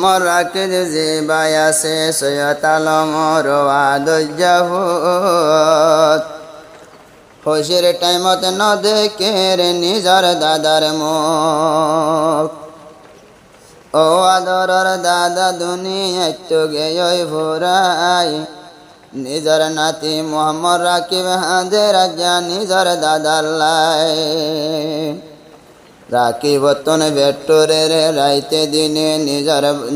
মোর রাখির জিবাই আছে সৈয়দ আলমর ওয়াদুজ্জাহুদ খুশির টাইমত ন দেখে রে নিজর দাদার মুখ ও আদরর দাদা দুনিয়ায় তো গেয় ভোরাই নিজর নাতি মোহাম্মদ রাকিব হাঁদের রাজা নিজর দাদার লাই রাকিব তন ভেট্টরে রে রাইতে দিনে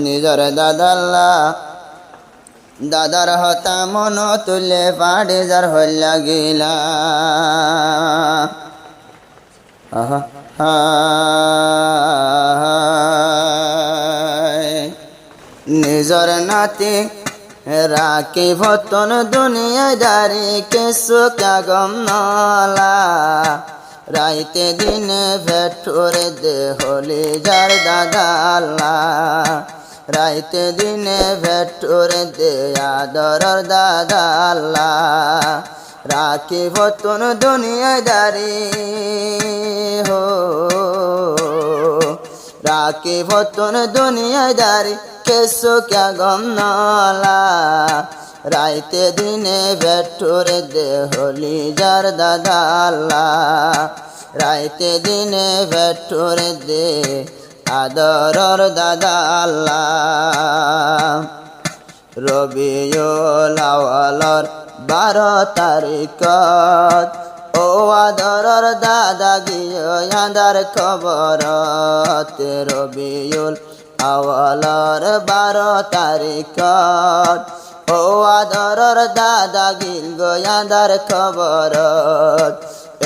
নিজর দাদাল্লা দাদার হতা মন তুলে পাড়ে যার হল লাগিলা নিজর নাতি রাকিব তন দুনিয়ায় দাঁড়ি কেসু কাগম নলা রাইতে দিনে ভেট্টরে দে হলি যার দাদা আল্লাহ রাইতে দিনে ভেট্টরে দে আদরর দাদা আল্লাহ রাকিব তন দুনিয়ায় দাঁড়ি হো রাকিব তন দুনিয়ায় দাঁড়ি কেসো ক্যা গম নলা রাইতে দিনে ভেট্টরে দে হলি যার দাদা আল্লাহ রাইতে দিনে ভেট্টরে দে আদরর দাদা আল্লাহ রবিউল আউয়ালর 12 তারিখত ও আদরর দাদা গিয়ে আন্দার খবরত রবিউল আউয়ালর 12 তারিখত ও আদরর দাদা গিল গোয়াদার খবরত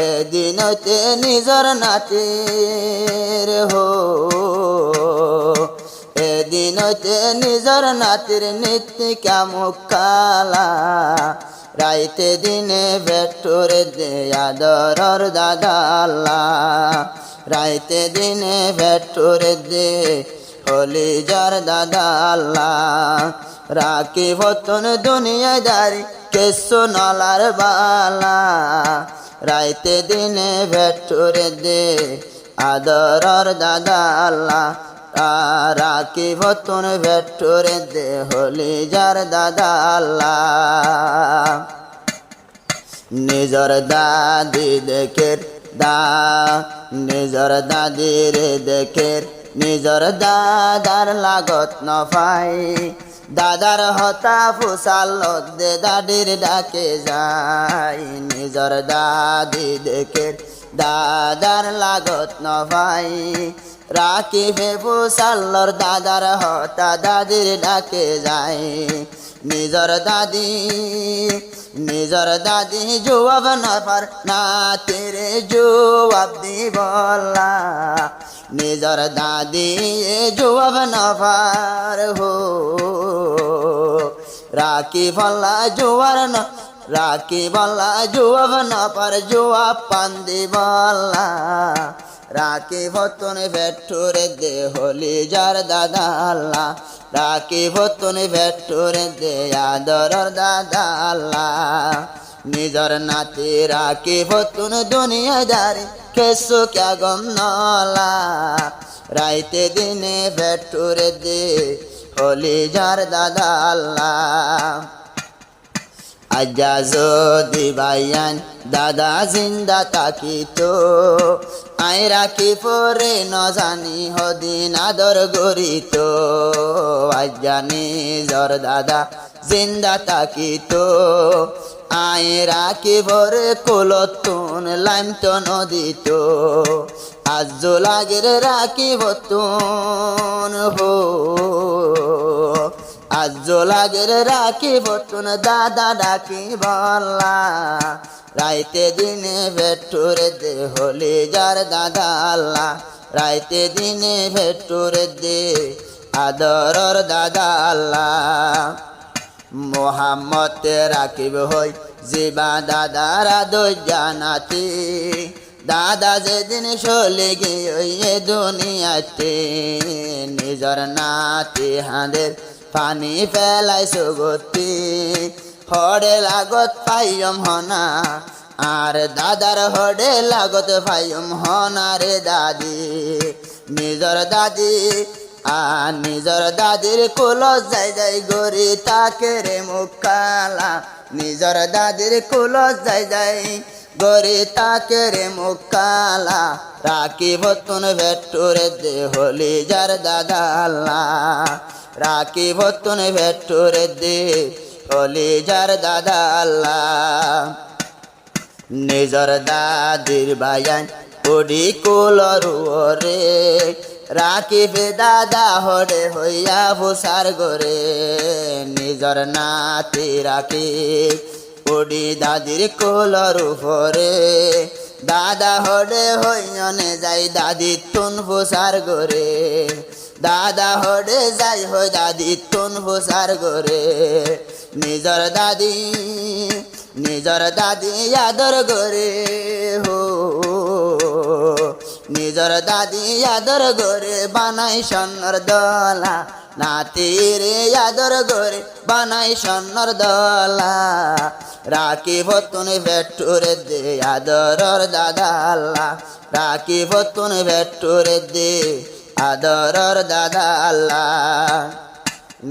এদিনতে নিজর নাতির হো এদিনতে নিজর নাতির নিত্যিকা মুখালা রাইতে দিনে ভেট্টরে দে আদরর দাদা আল্লাহ রাইতে দিনে ভেট্টরে দে হলি যার দাদা আল্লাহ রাকিব তন দুনিয়ায় দাঁড়ি কেসো নলার বালা রাইতে দিনে ভেট্টরে দে আদরর দাদা আল্লাহ রাকিব তন ভেট্টরে দে হলি যার দাদা আল্লাহ নিজর দাদি দেখের নিজর দাদির দেখের নিজর দাদার লাগত নফাই দাদার হতা ফুসাল দে দাদির ডাকে যাই নিজর দাদি দেখে দাদার লাগত নফাই রাকিবে ফুসাল্লর দাদার হতা দাদির ডাকে যাই নিজর দাদি জবাব নফার না তেরে জবাব দিবলা নিজর দাদি জবাব নফার হো রাকিবল্লা জোয়ার ন রাকিবল্লা জবাব নফার জবাব পান্দি বল্লা রাকিব তন ভেট্টরে দে হলি যার দাদা আল্লাহ রাকিব তন ভেট্টরে দে আদরর দাদা আল্লাহ নিজর নাতি রাকিব তন দুনিয়া দাঁড়ি কেসো ক্যা গম নলা রাইতে দিনে ভেট্টরে দে হলি যার দাদা আল্লাহ আজ্জা যদি ভাইয়ান দাদা জিন্দা তাকিতো আই রাখি পরে ন জানি হদিন আদর গরিত আজ্জা নিজর দাদা জিন্দা তাকিতো আই রাখি পরে কোলতুন লাইম তো নদিত আজ লাগের রাখি বতুন হো আজ লাগের রাখি বতুন দাদা ডাকি বল্লা রাইতে দিনে ভেট্টরে দে হলি যার দাদা আল্লাহ রাইতে দিনে ভেট্টরে দে আদরর দাদা আল্লাহ মোহাম্মদ রাকিব হই জিবা দাদার জানাতি দাদা যেদিন চলে গিয়ে দুনিয়াতে নিজর নাতি হাঁদের পানি ফেলাই সুগতি হরে লাগত পাইম হনা আর দাদার হরে লাগত পাইম হনা রে দাদি নিজর দাদি আর নিজর দাদির কুল যাই যাই গরি তাকে রে মুখালা নিজর দাদির কুল যাই যাই গরি তাকে রে মুখালা রাখিব তুন ভেট্টুরে দে হলি যার দাদা আল্লাহ রাখিব তুন ভেট্টুরে দে হলি যার দাদা আল্লাহ নিজর দাদির বায়ান উডি কুলরু রে রাখিবে দাদা হরে হইয়া ভূষার গোরে নিজর নাতি রাখি উডি দাদির কুলর উপরে দাদা হরে হইয়নে যাই দাদি তুন ভূষার গোরে দাদা হরে যাই হই দাদি তুন ভূষার গোরে নিজর দাদি আদর গোরে হো নিজর দাদি আদর গোরে বানাই সন্নর দলা নাতি রে আদর গোরে বানাই সন্নর দলা রাখিব তুন ভেট্টুরে দে আদরর দাদা আল্লাহ রাখিব তুন ভেট্টুরে দে আদরর দাদা আল্লাহ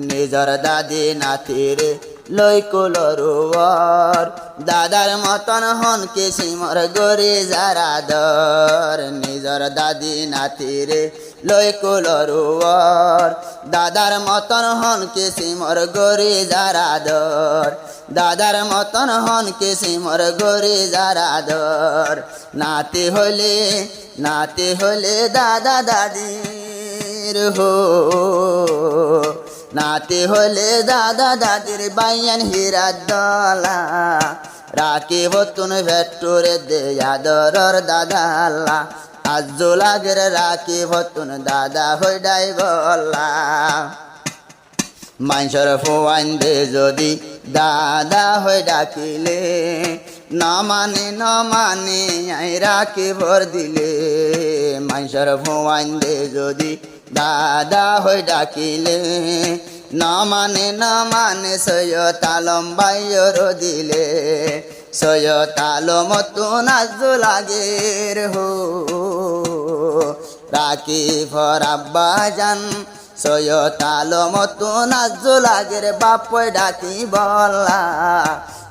নিজর দাদি নাতি রে লই কুলরুয়ার দাদার মতন হন কে সিমর গরে যারা দর নিজর দাদি নাতি রে লই কুলরুয়ার দাদার মতন হন কে সিমর গরে যারা দর দাদার মতন হন কে সিমর গরে যারা দর নাতি হলে দাদা দাদির হো নাতি হলে দাদা দাদির বাইয়ান হীরা দলা রাখিব তুন ভেট্টুরে দে আদরর দাদা আল্লাহ আজো লাগের রাখিব তুন দাদা হই ডাই বলা মানুষের ফুয়ান দে যদি দাদা হই ডাকিলে না মানে আই রাখি ভর দিলে মানুষের ফুয়ান দে যদি দাদা হই ডাকিলে না মানে সৈয়দ আলম বাইর দিলে সৈয়দ আলম তুন আজো লাগের হো রাখি ভর আব্বা জান সৈয়দ আলম তুন আজো লাগের বাপ ডাকি বলা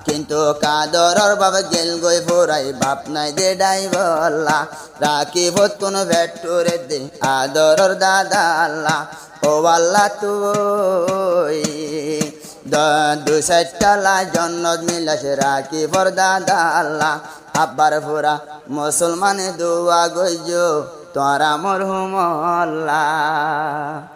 কিন্তু কাদরর বাবা গেল গই ভোরাই বাপ নাই দে ডাই বলা রাখিব তুন ভেট্টুরে দে আদরর দাদা আল্লাহ ও আল্লাহ তুই দু সাইটালা জন্নত মিলাস রাখিবর দাদা আল্লাহ আব্বার ভোরা মুসলমানে দোয়া গইজো তোরা মরহুম আল্লাহ।